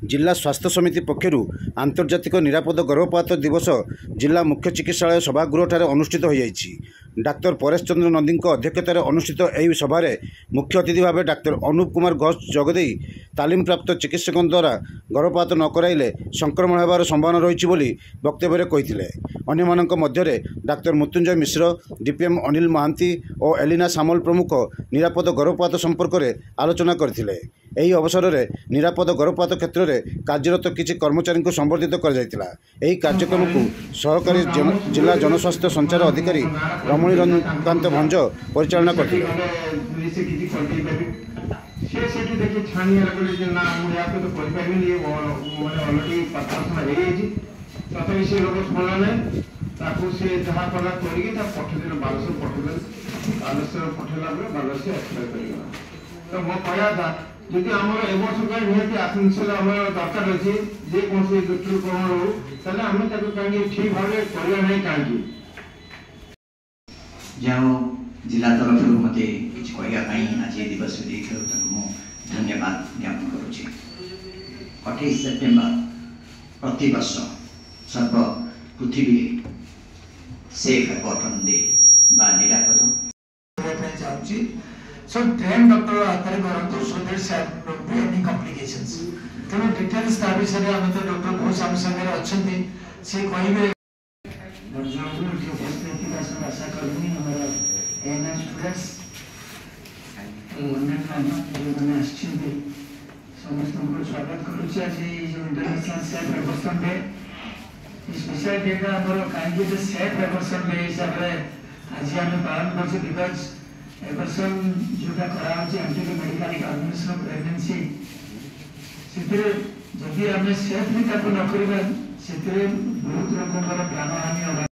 जिला स्वास्थ्य समिति पक्षर आंतर्जातिक निरापद गर्भपात दिवस जिला मुख्य चिकित्सालय सभागृह अनुष्ठित हो जाइछि। डाक्तर परेश चंद्र नंदी अध्यक्षतार अनुष्ठित यह सभार मुख्य अतिथि भाव डाक्तर अनूप कुमार घोष जोगदे तालीम प्राप्त चिकित्सकों द्वारा गर्भपात न कराइले संक्रमण होबार संभावना रही वक्तव्य कहते। अन्य मध्य डाक्तर मृत्युंजय मिश्र, डीपीएम अनिल महांती और एलिना सामल प्रमुख निरापद गर्भपात संपर्क में आलोचना करथिले। एही अवसर में निरापद गर्भपात क्षेत्र में कार्यरत किसी कर्मचारी को संबर्धित कर कार्यक्रम को सहकारी जिला जनस्वास्थ्य संचार अधिकारी रमणी रंजनकांत भंज परिचालना करथिले। तो मो कहया था जदि आमर ए वर्ष का निहति आसनसोल आमर दरकार अछि जे कोनसे दुष्टकरण हो तले हम ताको कांगे ठीक भाबे करिया नै कांगे जाओ जिला तरफ मते किछ कहया पई आज ए दिवस देखौ तक मो धन्यवाद ज्ञापन करूची। 28 सेप्टेम्बर प्रति वर्ष सर्व पृथ्वी सेफ एबॉर्टन डे बा निरापद चाहूँगी। So train doctor आतरे करंतु so that there won't be any complications. तेणु डिटेल्स ता विषय रे हम तो डॉक्टर बहुत हम संगे अछंती से कहिबे दर्जन जो उपस्थिति का सब आशा करनी हमारा एनएन स्टूडेंट्स अन्य जो मैंने आछंती समस्त को स्वागत करूची। आज जो इंटरनेशनल सेफ एबॉर्शन डे इस विषय डे का हमरो काहे जे सेफ एबॉर्शन डे हिसाब रे आज हम पालन करछी बिकॉज़ एबॉर्शन जोटा करा होची एंटी मेडिकल कन्वेंशन प्रेगनेंसी सितरे जदि हमें सेफ भी ताको न करिबा सितरे बहुत लोगों प्राण हानि होगा।